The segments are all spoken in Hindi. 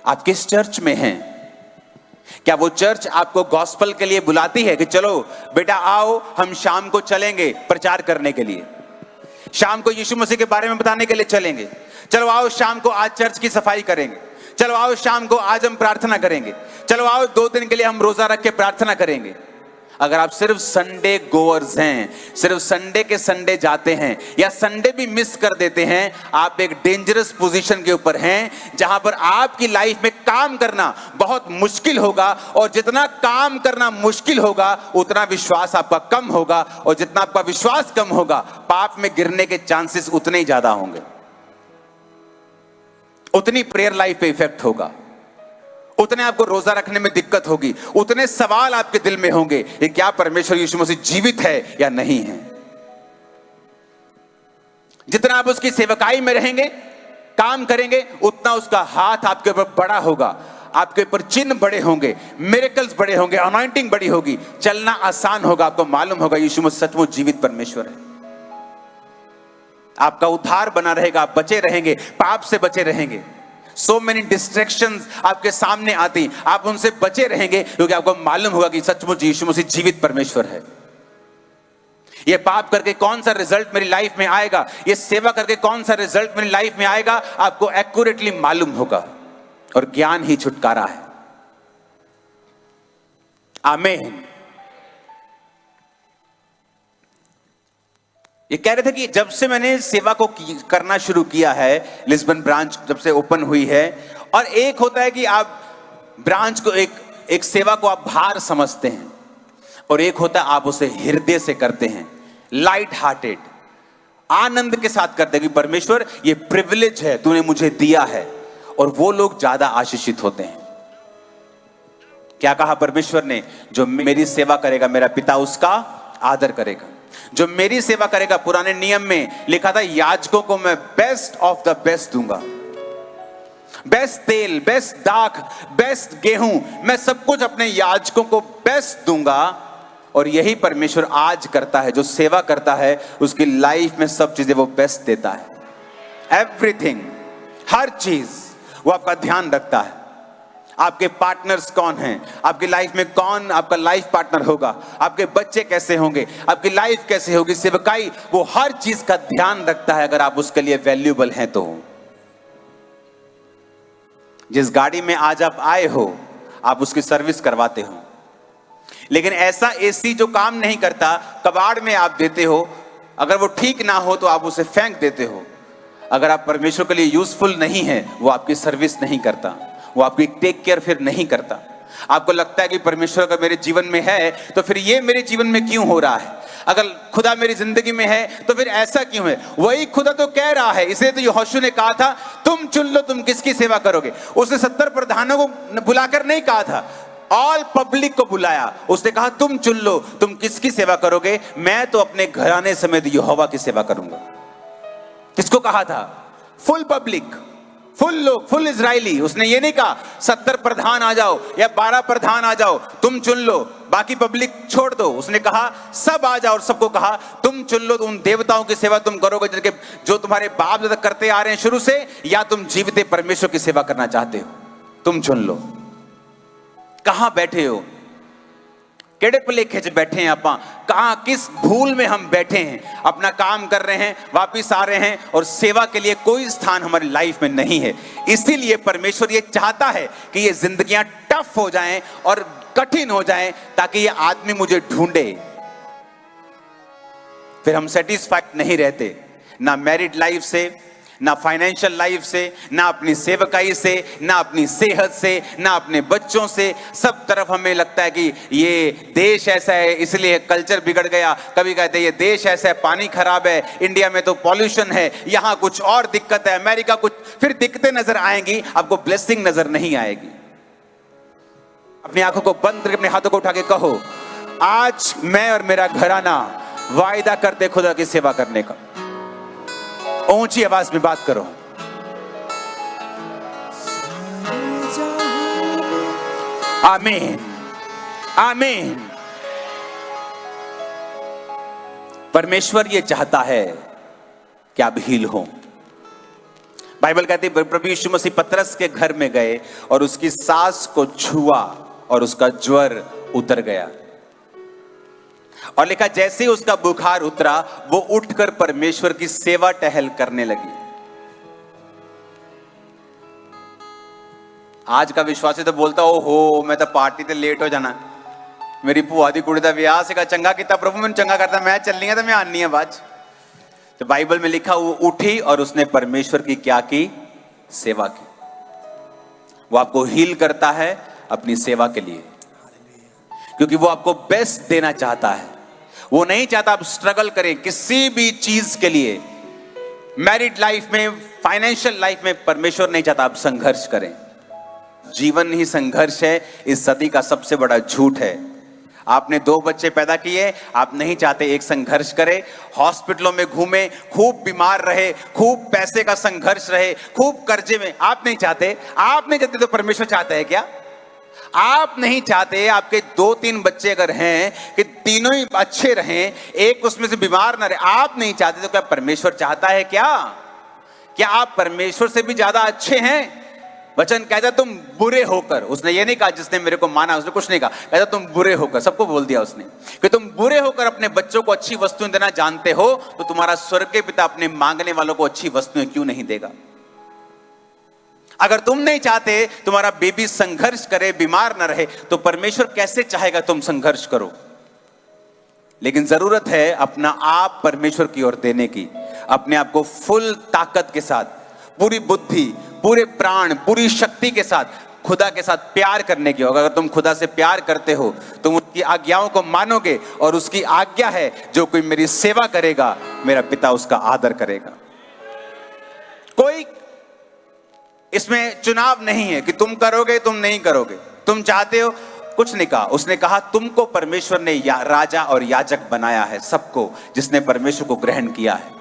आप किस चर्च में हैं? क्या वो चर्च आपको गॉस्पल के लिए बुलाती है कि चलो बेटा आओ हम शाम को चलेंगे प्रचार करने के लिए, शाम को यीशु मसीह के बारे में बताने के लिए चलेंगे, चलो आओ शाम को आज चर्च की सफाई करेंगे, चलो आओ शाम को आज हम प्रार्थना करेंगे, चलो आओ 2 दिन के लिए हम रोजा रख के प्रार्थना करेंगे? अगर आप सिर्फ संडे गोअर्स हैं, सिर्फ संडे के संडे जाते हैं या संडे भी मिस कर देते हैं, आप एक डेंजरस पोजीशन के ऊपर हैं जहां पर आपकी लाइफ में काम करना बहुत मुश्किल होगा, और जितना काम करना मुश्किल होगा उतना विश्वास आपका कम होगा, और जितना आपका विश्वास कम होगा पाप में गिरने के चांसेस उतने ही ज्यादा होंगे, उतनी प्रेयर लाइफ पे इफेक्ट होगा, उतने आपको रोजा रखने में दिक्कत होगी, उतने सवाल आपके दिल में होंगे कि क्या परमेश्वर यीशु मसीह जीवित है या नहीं है। जितना आप उसकी सेवकाई में रहेंगे, काम करेंगे, उतना उसका हाथ आपके ऊपर बड़ा होगा, आपके ऊपर चिन्ह बड़े होंगे, मिरेकल्स बड़े होंगे, अनॉइंटिंग बड़ी होगी, चलना आसान होगा, आपको मालूम होगा यीशु मसीह सचमुच जीवित परमेश्वर है। आपका उद्धार बना रहेगा, आप बचे रहेंगे, पाप से बचे रहेंगे। So many distractions आपके सामने आती, आप उनसे बचे रहेंगे क्योंकि आपको मालूम होगा कि सचमुच यीशु मसीह जीवित परमेश्वर है। ये पाप करके कौन सा रिजल्ट मेरी लाइफ में आएगा, ये सेवा करके कौन सा रिजल्ट मेरी लाइफ में आएगा, आपको एक्यूरेटली मालूम होगा, और ज्ञान ही छुटकारा है। आमीन। ये कह रहे थे कि जब से मैंने सेवा को करना शुरू किया है, लिस्बन ब्रांच जब से ओपन हुई है, और एक होता है कि आप ब्रांच को एक सेवा को आप भार समझते हैं, और एक होता है आप उसे हृदय से करते हैं, लाइट हार्टेड, आनंद के साथ करते हैं कि परमेश्वर ये प्रिविलेज है तूने मुझे दिया है, और वो लोग ज्यादा आशीषित होते हैं। क्या कहा परमेश्वर ने? जो मेरी सेवा करेगा मेरा पिता उसका आदर करेगा। जो मेरी सेवा करेगा, पुराने नियम में लिखा था याजकों को मैं बेस्ट ऑफ द बेस्ट दूंगा, बेस्ट तेल, बेस्ट दाख, बेस्ट गेहूं, मैं सब कुछ अपने याजकों को बेस्ट दूंगा। और यही परमेश्वर आज करता है, जो सेवा करता है उसकी लाइफ में सब चीजें वो बेस्ट देता है। एवरीथिंग, हर चीज वो आपका ध्यान रखता है। आपके पार्टनर्स कौन हैं, आपकी लाइफ में कौन आपका लाइफ पार्टनर होगा, आपके बच्चे कैसे होंगे, आपकी लाइफ कैसे होगी, सेवकाई, वो हर चीज का ध्यान रखता है अगर आप उसके लिए वैल्यूएबल हैं तो। जिस गाड़ी में आज आप आए हो आप उसकी सर्विस करवाते हो, लेकिन ऐसा एसी जो काम नहीं करता कबाड़ में आप देते हो, अगर वो ठीक ना हो तो आप उसे फेंक देते हो। अगर आप परमेश्वर के लिए यूजफुल नहीं है, वो आपकी सर्विस नहीं करता, वो आपकी टेक केयर फिर नहीं करता। आपको लगता है कि परमेश्वर अगर मेरे जीवन में है तो फिर ये मेरे जीवन में क्यों हो रहा है, अगर खुदा मेरी जिंदगी में है तो फिर ऐसा क्यों है। वही खुदा तो कह रहा है, इसलिए तो यहोशू ने कहा था तुम चुन लो तुम किसकी सेवा करोगे। उसने 70 प्रधानों को बुलाकर नहीं कहा था, ऑल पब्लिक को बुलाया, उसने कहा तुम चुन लो तुम किसकी सेवा करोगे, मैं तो अपने घराने समेत यहोवा की सेवा करूंगा। किसको कहा था? फुल पब्लिक, फुल लोग, फुल इजरायली। उसने ये नहीं कहा 70 प्रधान आ जाओ या 12 प्रधान आ जाओ तुम चुन लो बाकी पब्लिक छोड़ दो। उसने कहा सब आ जाओ और सबको कहा तुम चुन लो उन देवताओं की सेवा तुम करोगे जिनके जो तुम्हारे बाप दादा करते आ रहे हैं शुरू से, या तुम जीवित परमेश्वर की सेवा करना चाहते हो, तुम चुन लो। कहां बैठे हो, केड़े पलेखे च बैठे हैं आप, कहां किस भूल में हम बैठे हैं, अपना काम कर रहे हैं वापिस आ रहे हैं और सेवा के लिए कोई स्थान हमारी लाइफ में नहीं है। इसीलिए परमेश्वर ये चाहता है कि ये जिंदगियां टफ हो जाएं और कठिन हो जाएं ताकि ये आदमी मुझे ढूंढे। फिर हम सेटिस्फाइड नहीं रहते, ना मैरिड लाइफ से, ना फाइनेंशियल लाइफ से, ना अपनी सेवकाई से, ना अपनी सेहत से, ना अपने बच्चों से। सब तरफ हमें लगता है कि ये देश ऐसा है इसलिए कल्चर बिगड़ गया, कभी कहते हैं ये देश ऐसा है पानी खराब है, इंडिया में तो पॉल्यूशन है, यहाँ कुछ और दिक्कत है, अमेरिका कुछ, फिर दिक्कतें नजर आएंगी, आपको ब्लेसिंग नजर नहीं आएगी। अपनी आंखों को बंद करके अपने हाथों को उठा के कहो आज मैं और मेरा घराना वायदा करते खुदा की सेवा करने का। ऊंची आवाज में बात करो। आमीन, आमीन। परमेश्वर ये चाहता है कि आप हील हो। बाइबल कहती है प्रभु यीशु मसीह पतरस के घर में गए और उसकी सास को छुआ और उसका ज्वर उतर गया। और लिखा जैसे ही उसका बुखार उतरा वो उठकर परमेश्वर की सेवा टहल करने लगी। आज का विश्वासी तो बोलता हो मैं तो पार्टी ते लेट हो जाना, मेरी भूआ दी कुड़ी दा विआह सीगा, चंगा किता प्रभु मैंने चंगा करता, मैं चलनी है तो मैं आनी है बाद। तो बाइबल में लिखा वो उठी और उसने परमेश्वर की क्या की? सेवा की। वो आपको हील करता है अपनी सेवा के लिए, क्योंकि वो आपको बेस्ट देना चाहता है। वो नहीं चाहता आप स्ट्रगल करें किसी भी चीज के लिए। मैरिड लाइफ में, फाइनेंशियल लाइफ में परमेश्वर नहीं चाहता आप संघर्ष करें। जीवन ही संघर्ष है, इस सदी का सबसे बड़ा झूठ है। आपने 2 बच्चे पैदा किए, आप नहीं चाहते एक संघर्ष करे, हॉस्पिटलों में घूमे, खूब बीमार रहे, खूब पैसे का संघर्ष रहे, खूब कर्जे में, आप नहीं चाहते। आप नहीं चाहते तो परमेश्वर चाहता है क्या? आप नहीं चाहते आपके 2-3 बच्चे अगर हैं कि तीनों ही अच्छे रहें, एक उसमें से बीमार ना रहे, आप नहीं चाहते तो क्या परमेश्वर चाहता है क्या? क्या आप परमेश्वर से भी ज्यादा अच्छे हैं? वचन कहता तुम बुरे होकर, उसने ये नहीं कहा जिसने मेरे को माना, उसने कुछ नहीं कहा, कहता तुम बुरे होकर, सबको बोल दिया उसने कि तुम बुरे होकर अपने बच्चों को अच्छी वस्तुएं देना जानते हो, तो तुम्हारा स्वर्ग के पिता अपने मांगने वालों को अच्छी वस्तुएं क्यों नहीं देगा? अगर तुम नहीं चाहते तुम्हारा बेबी संघर्ष करे, बीमार ना रहे, तो परमेश्वर कैसे चाहेगा तुम संघर्ष करो? लेकिन जरूरत है अपना आप परमेश्वर की ओर देने की, अपने आप को फुल ताकत के साथ, पूरी बुद्धि, पूरे प्राण, पूरी शक्ति के साथ खुदा के साथ प्यार करने की होगा। अगर तुम खुदा से प्यार करते हो, तुम उसकी आज्ञाओं को मानोगे, और उसकी आज्ञा है जो कोई मेरी सेवा करेगा मेरा पिता उसका आदर करेगा। कोई इसमें चुनाव नहीं है कि तुम करोगे तुम नहीं करोगे, तुम चाहते हो, कुछ नहीं कहा। उसने कहा तुमको परमेश्वर ने राजा और याजक बनाया है, सबको जिसने परमेश्वर को ग्रहण किया है।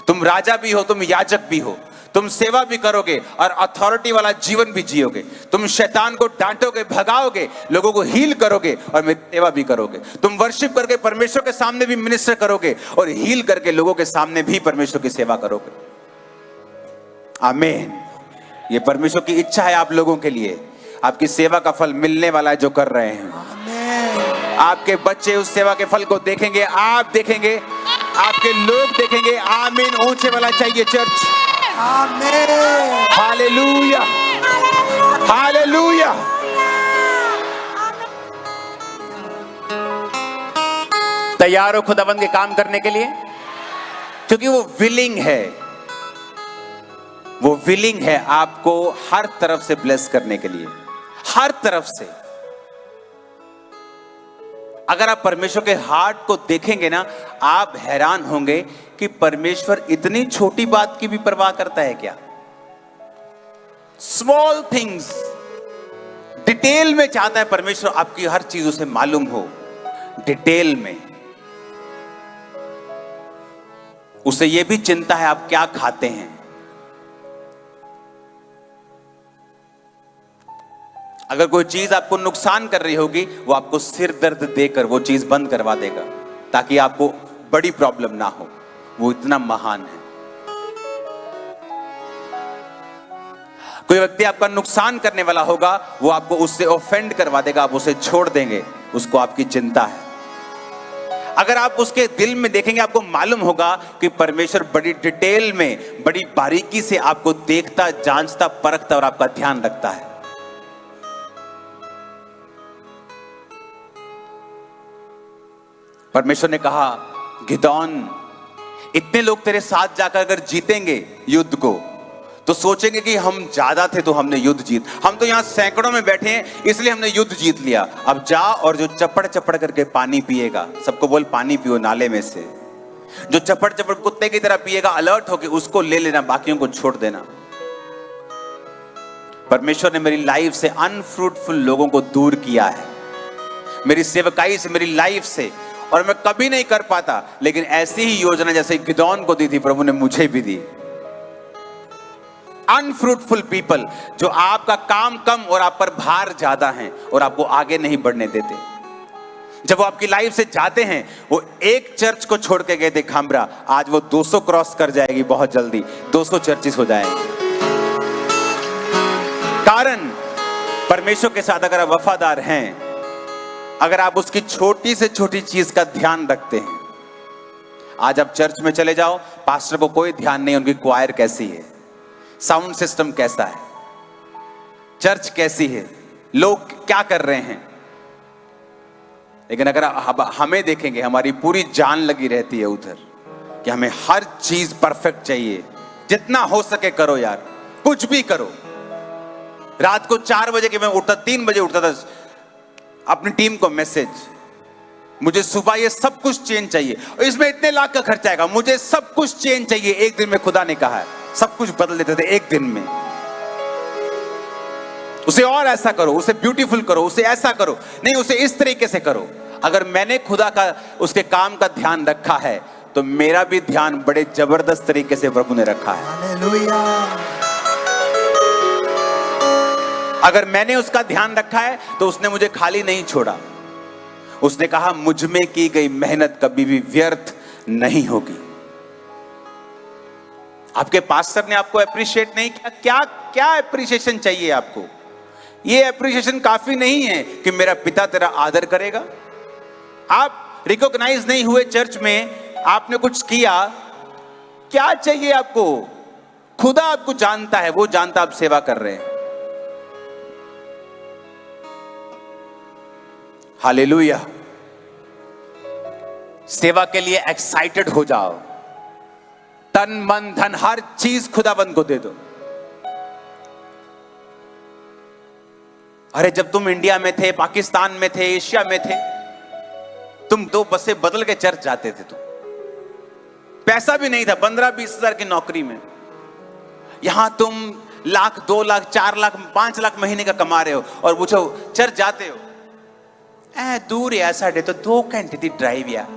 तुम राजा भी हो, तुम याजक भी हो, तुम सेवा भी करोगे और अथॉरिटी वाला जीवन भी जियोगे। तुम शैतान को डांटोगे, भगाओगे, लोगों को हील करोगे और मेरी सेवा भी करोगे। तुम वर्शिप करके परमेश्वर के सामने भी मिनिस्टर करोगे और हील करके लोगों के सामने भी परमेश्वर की सेवा करोगे। आमीन। ये परमेश्वर की इच्छा है आप लोगों के लिए। आपकी सेवा का फल मिलने वाला है जो कर रहे हैं। आपके बच्चे उस सेवा के फल को देखेंगे, आप देखेंगे, आपके लोग देखेंगे। आमीन। ऊंचे वाला चाहिए चर्च। आमीन। Hallelujah, hallelujah. तैयार हो खुदावंद के काम करने के लिए? क्योंकि वो विलिंग है, वो विलिंग है आपको हर तरफ से ब्लेस करने के लिए, हर तरफ से। अगर आप परमेश्वर के हार्ट को देखेंगे ना, आप हैरान होंगे कि परमेश्वर इतनी छोटी बात की भी परवाह करता है क्या? स्मॉल थिंग्स, डिटेल में चाहता है परमेश्वर आपकी हर चीज उसे मालूम हो, डिटेल में। उसे यह भी चिंता है आप क्या खाते हैं। अगर कोई चीज आपको नुकसान कर रही होगी, वो आपको सिर दर्द देकर वो चीज बंद करवा देगा ताकि आपको बड़ी प्रॉब्लम ना हो। वो इतना महान है। कोई व्यक्ति आपका नुकसान करने वाला होगा, वो आपको उससे ऑफेंड करवा देगा, आप उसे छोड़ देंगे, उसको आपकी चिंता है। अगर आप उसके दिल में देखेंगे, आपको मालूम होगा कि परमेश्वर बड़ी डिटेल में, बड़ी बारीकी से आपको देखता, जांचता, परखता और आपका ध्यान रखता है। परमेश्वर ने कहा, गिदोन, इतने लोग तेरे साथ जाकर अगर जीतेंगे युद्ध को, तो सोचेंगे कि हम ज्यादा थे तो हमने युद्ध जीत, हम तो यहां सैकड़ों में बैठे हैं इसलिए हमने युद्ध जीत लिया। अब जा और जो चपड़ चपड़ करके पानी पिएगा, सबको बोल पानी पियो नाले में से, जो चपड़ चपड़ कुत्ते की तरह पिएगा, अलर्ट होके उसको ले लेना, बाकियों को छोड़ देना। परमेश्वर ने मेरी लाइफ से अनफ्रूटफुल लोगों को दूर किया है, मेरी सेवकाई से, मेरी लाइफ से, और मैं कभी नहीं कर पाता, लेकिन ऐसी ही योजना जैसे गिदोन को दी थी, प्रभु ने मुझे भी दी। अनफ्रूटफुल पीपल, जो आपका काम कम और आप पर भार ज्यादा है और आपको आगे नहीं बढ़ने देते। जब वो आपकी लाइफ से जाते हैं, वो एक चर्च को छोड़ के गए थे खामरा, आज वो 200 क्रॉस कर जाएगी बहुत जल्दी, 200 चर्चेस हो जाएंगे। कारण परमेश्वर के साथ अगर आप वफादार हैं, अगर आप उसकी छोटी से छोटी चीज का ध्यान रखते हैं। आज आप चर्च में चले जाओ, पास्टर को कोई ध्यान नहीं उनकी क्वायर कैसी है, साउंड सिस्टम कैसा है, चर्च कैसी है, लोग क्या कर रहे हैं। लेकिन अगर हमें देखेंगे, हमारी पूरी जान लगी रहती है उधर कि हमें हर चीज परफेक्ट चाहिए, जितना हो सके करो यार, कुछ भी करो। रात को 4 बजे के मैं उठता, 3 बजे उठता था, अपनी टीम को मैसेज, मुझे सुबह ये सब कुछ चेंज चाहिए, और इसमें इतने लाख का खर्चा आएगा, मुझे सब कुछ चेंज चाहिए। एक दिन में खुदा ने कहा है, सब कुछ बदल देते थे एक दिन में। उसे और ऐसा करो, उसे ब्यूटीफुल करो, उसे ऐसा करो, नहीं उसे इस तरीके से करो। अगर मैंने खुदा का उसके काम का ध्यान रखा है तो मेरा भी ध्यान बड़े जबरदस्त तरीके से प्रभु ने रखा है। हालेलुया। अगर मैंने उसका ध्यान रखा है तो उसने मुझे खाली नहीं छोड़ा। उसने कहा मुझ में की गई मेहनत कभी भी व्यर्थ नहीं होगी। आपके पास्टर ने आपको अप्रिशिएट नहीं किया, क्या क्या अप्रिशिएशन चाहिए आपको? ये अप्रिशिएशन काफी नहीं है कि मेरा पिता तेरा आदर करेगा। आप रिकॉग्नाइज नहीं हुए चर्च में, आपने कुछ किया, क्या चाहिए आपको? खुदा आपको जानता है, वो जानता आप सेवा कर रहे हैं। हालेलुया। सेवा के लिए एक्साइटेड हो जाओ, तन मन धन हर चीज खुदाबंद को दे दो। अरे जब तुम इंडिया में थे, पाकिस्तान में थे, एशिया में थे, तुम 2 बसें बदल के चर्च जाते थे। तुम पैसा भी नहीं था, 15-20 हजार की नौकरी में। यहां तुम लाख, 2 लाख, 4 लाख, 5 लाख महीने का कमा रहे हो और पूछो चर्च जाते हो? दूर है साढ़े, तो 2 घंटे की ड्राइव यार।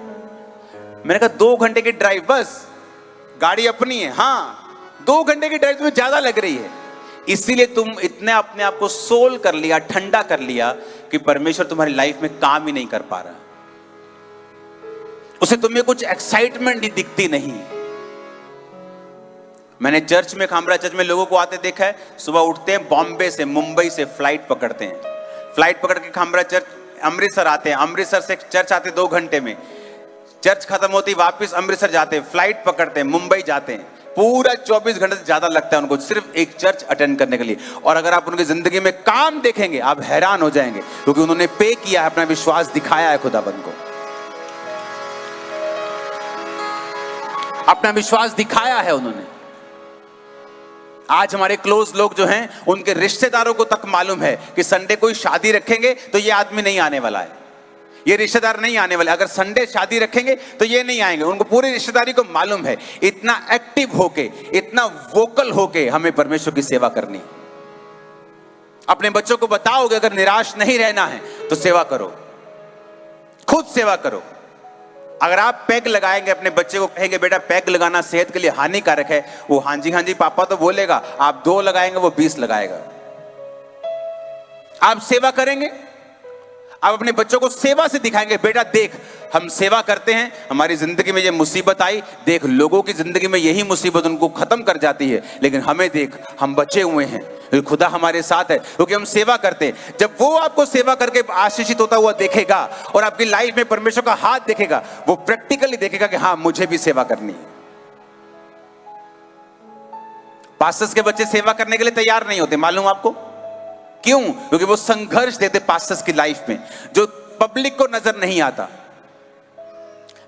मैंने कहा 2 घंटे की ड्राइव, बस गाड़ी अपनी है। हाँ, 2 घंटे की ड्राइव तुम्हें ज्यादा लग रही है, इसीलिए तुम इतने अपने आप को सोल कर लिया, ठंडा कर लिया कि परमेश्वर तुम्हारी लाइफ में काम ही नहीं कर पा रहा। उसे तुम्हें कुछ एक्साइटमेंट ही दिखती नहीं। मैंने चर्च में, खामरा चर्च में लोगों को आते देखा है, सुबह उठते हैं, बॉम्बे से, मुंबई से फ्लाइट पकड़ते हैं, फ्लाइट पकड़ के खामरा चर्च अमृतसर आते हैं, अमृतसर से चर्च आते 2 घंटे में, चर्च खत्म होती वापस अमृतसर जाते हैं, फ्लाइट पकड़ते हैं, मुंबई जाते हैं। पूरा 24 घंटे से ज्यादा लगता है उनको सिर्फ एक चर्च अटेंड करने के लिए। और अगर आप उनकी जिंदगी में काम देखेंगे आप हैरान हो जाएंगे, क्योंकि उन्होंने पे किया है, अपना विश्वास दिखाया है खुदाबंद को, अपना विश्वास दिखाया है उन्होंने। आज हमारे क्लोज लोग जो हैं, उनके रिश्तेदारों को तक मालूम है कि संडे कोई शादी रखेंगे तो ये आदमी नहीं आने वाला है, ये रिश्तेदार नहीं आने वाले। अगर संडे शादी रखेंगे तो ये नहीं आएंगे, उनको पूरी रिश्तेदारी को मालूम है। इतना एक्टिव होके, इतना वोकल होके हमें परमेश्वर की सेवा करनी। अपने बच्चों को बताओगे अगर निराश नहीं रहना है तो सेवा करो, खुद सेवा करो। अगर आप पैग लगाएंगे, अपने बच्चे को कहेंगे बेटा पैग लगाना सेहत के लिए हानिकारक है, वो हाँ जी पापा तो बोलेगा। आप 2 लगाएंगे, वो 20 लगाएगा। आप सेवा करेंगे, आप अपने बच्चों को सेवा से दिखाएंगे, बेटा देख हम सेवा करते हैं, हमारी जिंदगी में ये मुसीबत आई, देख लोगों की जिंदगी में यही मुसीबत उनको खत्म कर जाती है, लेकिन हमें देख हम बचे हुए हैं, खुदा हमारे साथ है क्योंकि हम सेवा करते हैं। जब वो आपको सेवा करके आशीषित होता हुआ देखेगा और आपकी लाइफ में परमेश्वर का हाथ देखेगा, वो प्रैक्टिकली देखेगा कि हाँ मुझे भी सेवा करनी है। पास्टर्स के बच्चे सेवा करने के लिए तैयार नहीं होते, मालूम आपको क्यों? क्योंकि वो संघर्ष देते पास्टर्स की लाइफ में जो पब्लिक को नजर नहीं आता।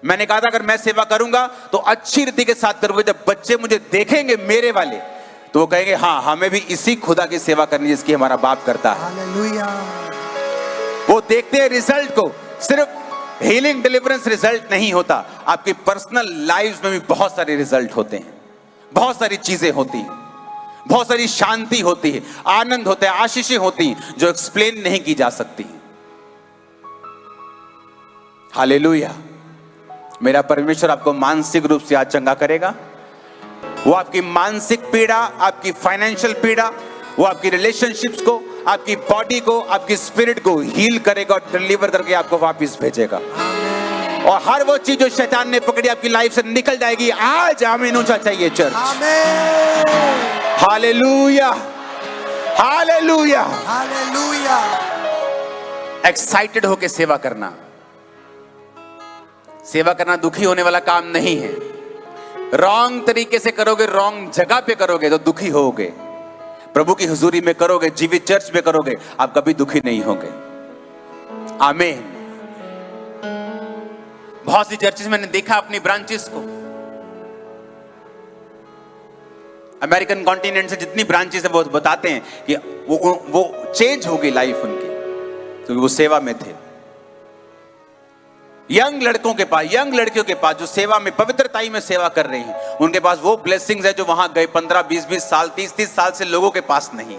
मैंने कहा था अगर मैं सेवा करूंगा तो अच्छी रीति के साथ करूंगा, जब बच्चे मुझे देखेंगे मेरे वाले तो वो कहेंगे हाँ हमें भी इसी खुदा की सेवा करनी जिसकी हमारा बाप करता है। हालेलुया। वो देखते हैं रिजल्ट को, सिर्फ हीलिंग डिलीवरेंस रिजल्ट नहीं होता, आपकी पर्सनल लाइफ में भी बहुत सारे रिजल्ट होते हैं, बहुत सारी चीजें होती हैं, बहुत सारी शांति होती है, आनंद होता है, आशीषें होती हैं जो एक्सप्लेन नहीं की जा सकती। हालेलुया। मेरा परमेश्वर आपको मानसिक रूप से आज चंगा करेगा। वो आपकी मानसिक पीड़ा, आपकी फाइनेंशियल पीड़ा, वो आपकी रिलेशनशिप्स को, आपकी बॉडी को, आपकी स्पिरिट को हील करेगा और डिलीवर करके आपको वापस भेजेगा। और हर वो चीज जो शैतान ने पकड़ी आपकी लाइफ से निकल जाएगी। आज आमीन ऊंचा चाहिए church. Hallelujah. Hallelujah. Hallelujah. Excited होके सेवा करना। सेवा करना दुखी होने वाला काम नहीं है। रॉन्ग तरीके से करोगे, रॉन्ग जगह पे करोगे तो दुखी होगे। प्रभु की हुजूरी में करोगे, जीवित चर्च में करोगे, आप कभी दुखी नहीं होगे। आमीन। बहुत सी चर्चेस मैंने देखा अपनी ब्रांचेस को, अमेरिकन कॉन्टिनेंट से जितनी ब्रांचेस है वो बताते हैं कि वो चेंज हो गई लाइफ उनकी, क्योंकि वो सेवा में थे। यंग लड़कों के पास, यंग लड़कियों के पास जो सेवा में, पवित्रताई में सेवा कर रही हैं, उनके पास वो ब्लेसिंग्स है जो वहां गए 15, 20 साल, 30 साल से लोगों के पास नहीं।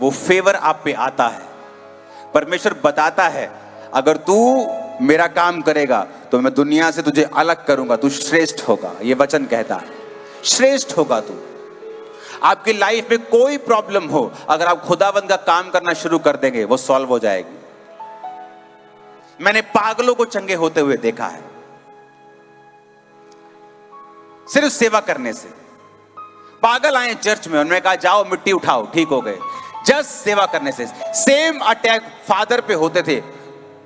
वो फेवर आप पे आता है। परमेश्वर बताता है, अगर तू मेरा काम करेगा तो मैं दुनिया से तुझे अलग करूंगा, तू श्रेष्ठ होगा। ये वचन कहता है, श्रेष्ठ होगा तू। आपकी लाइफ में कोई प्रॉब्लम हो, अगर आप खुदावंद का काम करना शुरू कर देंगे, वो सॉल्व हो जाएगी। मैंने पागलों को चंगे होते हुए देखा है, सिर्फ सेवा करने से। पागल आए चर्च में, उन्होंने कहा जाओ मिट्टी उठाओ, ठीक हो गए। जस्ट सेवा करने से। सेम अटैक फादर पे होते थे,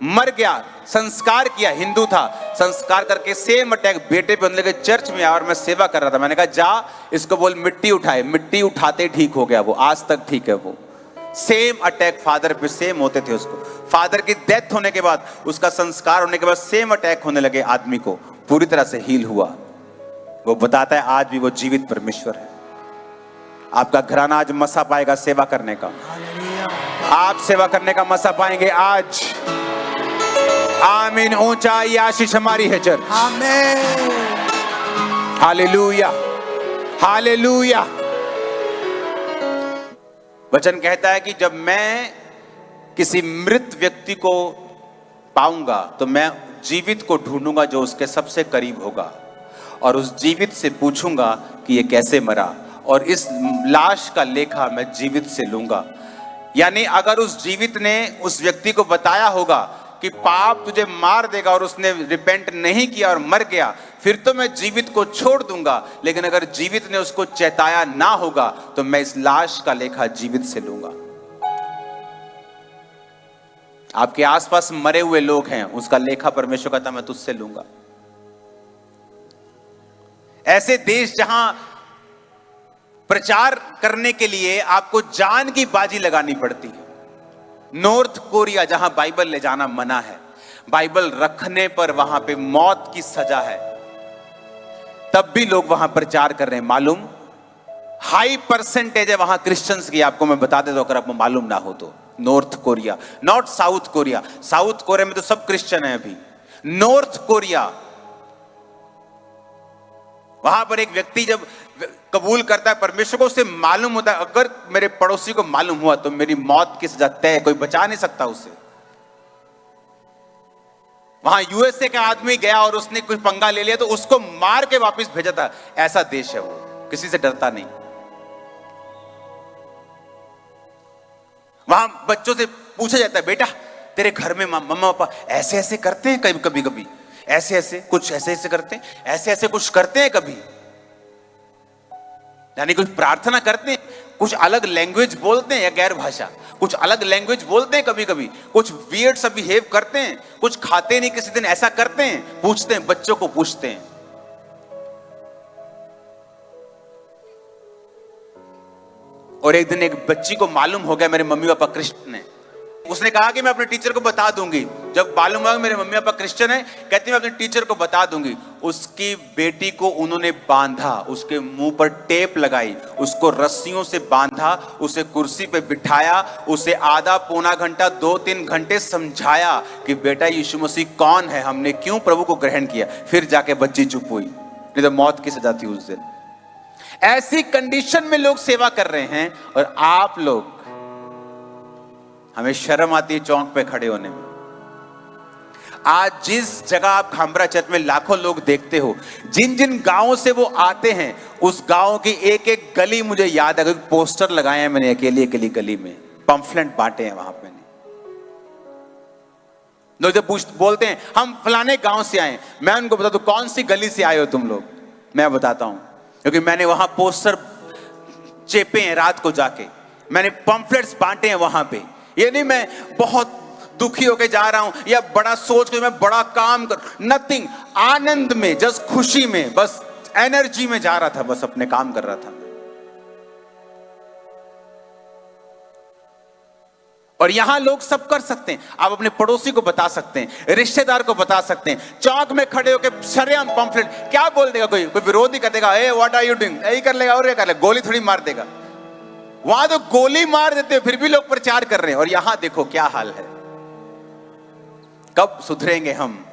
मर गया, संस्कार किया, हिंदू था, संस्कार करके सेम अटैक बेटे पे होने लगे। चर्च में और मैं सेवा कर रहा था, मैंने कहा जा इसको बोल मिट्टी उठाए। मिट्टी उठाते ठीक हो गया वो, आज तक ठीक है वो। सेम अटैक फादर पे सेम होते थे उसको। फादर की डेथ होने के बाद, उसका संस्कार होने के बाद सेम अटैक होने लगे आदमी को, पूरी तरह से हील हुआ। वो बताता है आज भी वो जीवित परमेश्वर है। आपका घराना आज मसा पाएगा सेवा करने का। आप सेवा करने का मसा पाएंगे आज। आमीन। ऊंचाई आशीष हमारी है चर्च। आमीन। Hallelujah, hallelujah. वचन कहता है कि जब मैं किसी मृत व्यक्ति को पाऊंगा तो मैं जीवित को ढूंढूंगा जो उसके सबसे करीब होगा, और उस जीवित से पूछूंगा कि ये कैसे मरा, और इस लाश का लेखा मैं जीवित से लूंगा। यानी अगर उस जीवित ने उस व्यक्ति को बताया होगा कि पाप तुझे मार देगा और उसने रिपेंट नहीं किया और मर गया, फिर तो मैं जीवित को छोड़ दूंगा। लेकिन अगर जीवित ने उसको चेताया ना होगा तो मैं इस लाश का लेखा जीवित से लूंगा। आपके आसपास मरे हुए लोग हैं, उसका लेखा परमेश्वर कहता मैं तुझसे लूंगा। ऐसे देश जहां प्रचार करने के लिए आपको जान की बाजी लगानी पड़ती है, नॉर्थ कोरिया जहां बाइबल ले जाना मना है, बाइबल रखने पर वहां पे मौत की सजा है, तब भी लोग वहां प्रचार कर रहे हैं। मालूम हाई परसेंटेज है वहां क्रिश्चियंस की। आपको मैं बता देता हूं अगर आपको मालूम ना हो तो। North Korea, not south Korea. South Korea में तो सब क्रिश्चियन है अभी। नॉर्थ कोरिया, वहां पर एक व्यक्ति जब कबूल करता है परमेश्वर को, उसे मालूम होता है अगर मेरे पड़ोसी को मालूम हुआ तो मेरी मौत की सजा तय है, कोई बचा नहीं सकता उसे। वहां यूएसए का आदमी गया और उसने कुछ पंगा ले लिया तो उसको मार के वापस भेजा था। ऐसा देश है वो, किसी से डरता नहीं। वहां बच्चों से पूछा जाता है बेटा तेरे घर में मम्मा पापा ऐसे ऐसे करते हैं, कभी कभी ऐसे ऐसे कुछ ऐसे ऐसे करते हैं, ऐसे ऐसे कुछ करते हैं कभी, यानी कुछ प्रार्थना करते हैं, कुछ अलग लैंग्वेज बोलते हैं या गैर भाषा, कुछ अलग लैंग्वेज बोलते हैं कभी कभी, कुछ वियर्ड सा बिहेव करते हैं, कुछ खाते नहीं किसी दिन ऐसा करते हैं। पूछते हैं, बच्चों को पूछते हैं। और एक दिन एक बच्ची को मालूम हो गया मेरे मम्मी पापा क्रिश्चियन है। उसने कहा कि मैं अपने टीचर को बता दूंगी। जब मालूम हुआ मेरे मम्मी पापा क्रिश्चियन है, कहती मैं अपने टीचर को बता दूंगी। उसकी बेटी को उन्होंने बांधा, उसके मुंह पर टेप लगाई, उसको रस्सियों से बांधा, उसे कुर्सी पे बिठाया, उसे आधा पौना घंटा 2-3 घंटे समझाया कि बेटा यीशु मसीह कौन है, हमने क्यों प्रभु को ग्रहण किया। फिर जाके बच्ची चुप हुई, नहीं तो मौत की सजा थी उस दिन। ऐसी कंडीशन में लोग सेवा कर रहे हैं और आप लोग, हमें शर्म आती है चौक पे खड़े होने में। आज जिस जगह आप खामरा चर्च में लाखों लोग देखते हो, जिन जिन गांवों से वो आते हैं, उस गांव की एक एक गली मुझे याद है। पोस्टर लगाए हैं मैंने अकेली अकेली गली में, पंफलेट बांटे हैं वहां पे। लोग जब बोलते हैं हम फलाने गांव से आए, मैं उनको बताता हूं कौन सी गली से आए हो तुम लोग, मैं बताता हूं, क्योंकि मैंने वहां पोस्टर चेपे हैं रात को जाके, मैंने पम्फलेट्स बांटे हैं वहां पे। ये नहीं मैं बहुत दुखी होके जा रहा हूं या बड़ा सोच के मैं बड़ा काम कर, नथिंग, आनंद में, जस्ट खुशी में, बस एनर्जी में जा रहा था, बस अपने काम कर रहा था। और यहां लोग सब कर सकते हैं। आप अपने पड़ोसी को बता सकते हैं, रिश्तेदार को बता सकते हैं, चौक में खड़े होकर शरेआम पंफलेट, क्या बोल देगा कोई विरोधी कर देगा, ए व्हाट आर यू डूइंग, यही कर लेगा और क्या कर लेगा, गोली थोड़ी मार देगा। वहां तो गोली मार देते हैं, फिर भी लोग प्रचार कर रहे हैं। और यहां देखो क्या हाल है। कब सुधरेंगे हम?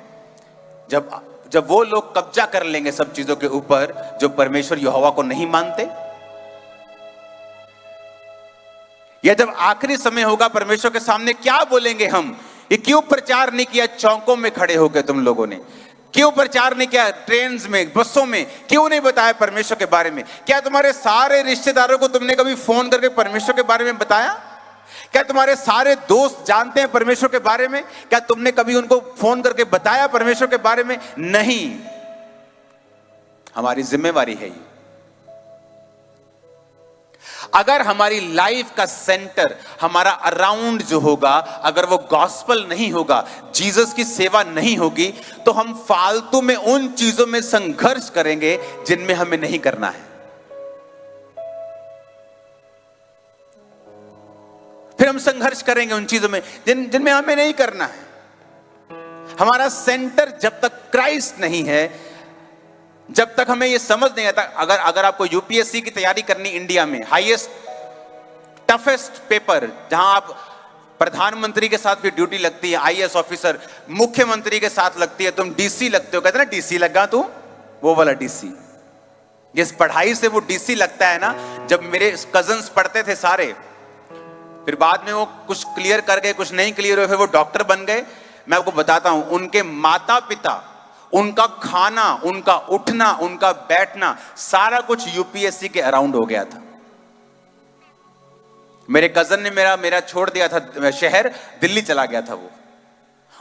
जब वो लोग कब्जा कर लेंगे सब चीजों के ऊपर जो परमेश्वर यहोवा को नहीं मानते, या जब आखिरी समय होगा परमेश्वर के सामने क्या बोलेंगे हम? ये क्यों प्रचार नहीं किया चौकों में खड़े होकर तुम लोगों ने? क्यों प्रचार नहीं किया ट्रेन में, बसों में? क्यों नहीं बताया परमेश्वर के बारे में? क्या तुम्हारे सारे रिश्तेदारों को तुमने कभी फोन करके परमेश्वर के बारे में बताया? क्या तुम्हारे सारे दोस्त जानते हैं परमेश्वर के बारे में? क्या तुमने कभी उनको फोन करके बताया परमेश्वर के बारे में? नहीं। हमारी जिम्मेवारी है ये। अगर हमारी लाइफ का सेंटर, हमारा अराउंड जो होगा, अगर वो गॉस्पल नहीं होगा, जीसस की सेवा नहीं होगी, तो हम फालतू में उन चीजों में संघर्ष करेंगे जिनमें हमें नहीं करना है। फिर हम संघर्ष करेंगे उन चीजों में जिनमें हमें नहीं करना है। हमारा सेंटर जब तक क्राइस्ट नहीं है, जब तक हमें ये समझ नहीं आता। अगर आपको यूपीएससी की तैयारी करनी, इंडिया में हाईएस्ट टफेस्ट पेपर, जहां आप प्रधानमंत्री के साथ भी ड्यूटी लगती है, आईएएस ऑफिसर, मुख्यमंत्री के साथ लगती है, तुम डीसी लगते हो, कहते ना डीसी लगा तू, वो वाला डीसी। जिस पढ़ाई से वो डीसी लगता है ना, जब मेरे कजन्स पढ़ते थे सारे, फिर बाद में वो कुछ क्लियर कर गए, कुछ नहीं क्लियर हुए, फिर वो डॉक्टर बन गए। मैं आपको बताता हूं, उनके माता पिता, उनका खाना, उनका उठना, उनका बैठना, सारा कुछ यूपीएससी के अराउंड हो गया था। मेरे कजन ने मेरा छोड़ दिया था शहर, दिल्ली चला गया था वो।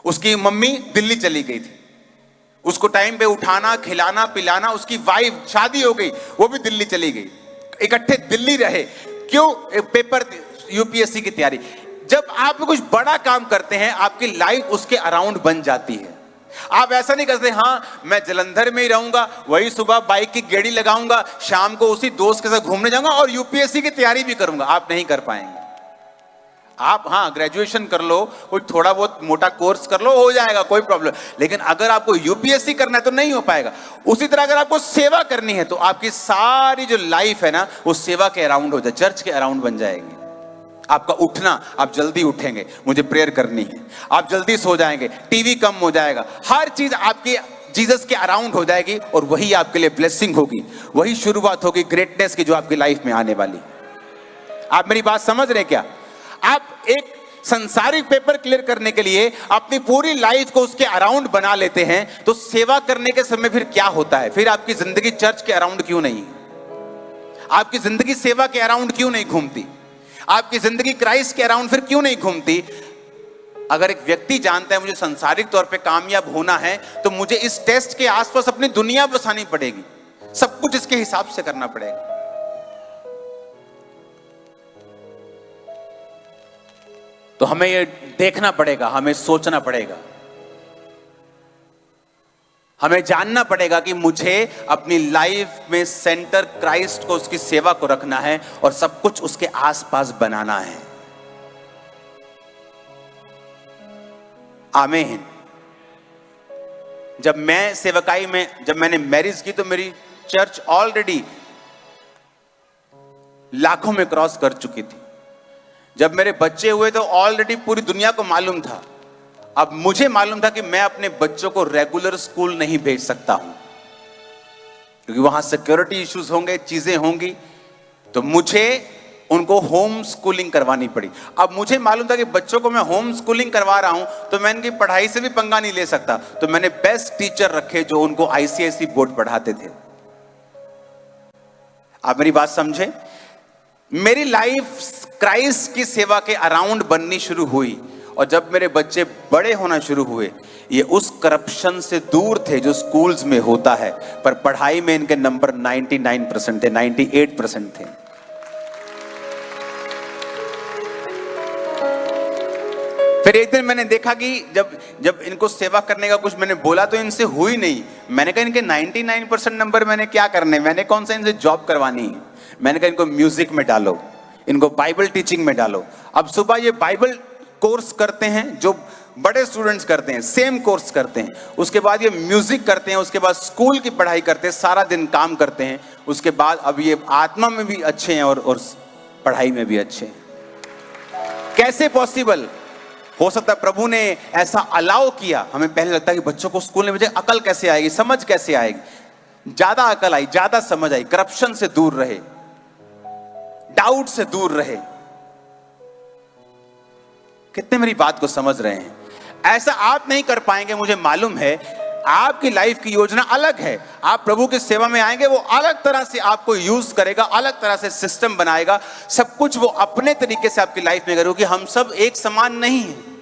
उसकी मम्मी दिल्ली चली गई थी, उसको टाइम पे उठाना, खिलाना, पिलाना। उसकी वाइफ, शादी हो गई, वो भी दिल्ली चली गई। इकट्ठे दिल्ली रहे। क्यों? पेपर, यूपीएससी की तैयारी। जब आप कुछ बड़ा काम करते हैं, आपकी लाइफ उसके अराउंड बन जाती है। आप ऐसा नहीं करते, हाँ मैं जलंधर में ही रहूंगा, वही सुबह बाइक की गेड़ी लगाऊंगा, शाम को उसी दोस्त के साथ घूमने जाऊंगा और यूपीएससी की तैयारी भी करूंगा। आप नहीं कर पाएंगे। आप हाँ ग्रेजुएशन कर लो, कोई थोड़ा बहुत मोटा कोर्स कर लो, हो जाएगा, कोई प्रॉब्लम। लेकिन अगर आपको यूपीएससी करना है तो नहीं हो पाएगा। उसी तरह अगर आपको सेवा करनी है तो आपकी सारी जो लाइफ है ना, वो सेवा के अराउंड हो जाए, चर्च के अराउंड बन जाएगी। आपका उठना, आप जल्दी उठेंगे, मुझे प्रेयर करनी है, आप जल्दी सो जाएंगे, टीवी कम हो जाएगा, हर चीज आपकी जीसस के अराउंड हो जाएगी। और वही आपके लिए ब्लेसिंग होगी, वही शुरुआत होगी ग्रेटनेस की जो आपकी लाइफ में आने वाली। आप मेरी बात समझ रहे क्या? आप एक संसारिक पेपर क्लियर करने के लिए अपनी पूरी लाइफ को उसके अराउंड बना लेते हैं, तो सेवा करने के समय फिर क्या होता है? फिर आपकी जिंदगी चर्च के अराउंड क्यों नहीं है? आपकी जिंदगी सेवा के अराउंड क्यों नहीं घूमती? आपकी जिंदगी क्राइस्ट के अराउंड फिर क्यों नहीं घूमती? अगर एक व्यक्ति जानता है मुझे सांसारिक तौर पे कामयाब होना है, तो मुझे इस टेस्ट के आसपास अपनी दुनिया बसानी पड़ेगी, सब कुछ इसके हिसाब से करना पड़ेगा। तो हमें ये देखना पड़ेगा, हमें सोचना पड़ेगा, हमें जानना पड़ेगा कि मुझे अपनी लाइफ में सेंटर क्राइस्ट को, उसकी सेवा को रखना है और सब कुछ उसके आसपास बनाना है। आमीन। जब मैं सेवकाई में, जब मैंने मैरिज की, तो मेरी चर्च ऑलरेडी लाखों में क्रॉस कर चुकी थी। जब मेरे बच्चे हुए तो ऑलरेडी पूरी दुनिया को मालूम था। अब मुझे मालूम था कि मैं अपने बच्चों को रेगुलर स्कूल नहीं भेज सकता हूं, क्योंकि वहां सिक्योरिटी इश्यूज होंगे, चीजें होंगी, तो मुझे उनको होम स्कूलिंग करवानी पड़ी। अब मुझे मालूम था कि बच्चों को मैं होम स्कूलिंग करवा रहा हूं, तो मैं इनकी पढ़ाई से भी पंगा नहीं ले सकता। तो मैंने बेस्ट टीचर रखे जो उनको आईसीएसई बोर्ड पढ़ाते थे। आप मेरी बात समझे? मेरी लाइफ क्राइस्ट की सेवा के अराउंड बननी शुरू हुई, और जब मेरे बच्चे बड़े होना शुरू हुए, ये उस करप्शन से दूर थे जो स्कूल्स में होता है, पर पढ़ाई में इनके नंबर 99% थे, 98% थे। फिर एक दिन मैंने देखा कि जब इनको सेवा करने का कुछ मैंने बोला तो इनसे हुई नहीं। मैंने कहा इनके 99% नंबर मैंने क्या करने, मैंने कौन सा इनसे जॉब करवानी है। मैंने कहा इनको म्यूजिक में डालो, इनको बाइबल टीचिंग में डालो। अब सुबह ये बाइबल कोर्स करते हैं जो बड़े स्टूडेंट्स करते हैं, सेम कोर्स करते हैं। उसके बाद ये म्यूजिक करते हैं, उसके बाद स्कूल की पढ़ाई करते हैं, सारा दिन काम करते हैं। उसके बाद अब ये आत्मा में भी अच्छे हैं और पढ़ाई में भी अच्छे हैं। कैसे पॉसिबल हो सकता है? प्रभु ने ऐसा अलाउ किया। हमें पहले लगता है कि बच्चों को स्कूल में मुझे अकल कैसे आएगी, समझ कैसे आएगी। ज्यादा अकल आई, ज्यादा समझ आई, करप्शन से दूर रहे, डाउट से दूर रहे। कितने मेरी बात को समझ रहे हैं? ऐसा आप नहीं कर पाएंगे, मुझे मालूम है। आपकी लाइफ की योजना अलग है। आप प्रभु की सेवा में आएंगे, वो अलग तरह से आपको यूज करेगा, अलग तरह से सिस्टम बनाएगा, सब कुछ वो अपने तरीके से आपकी लाइफ में करेगा। क्योंकि हम सब एक समान नहीं है।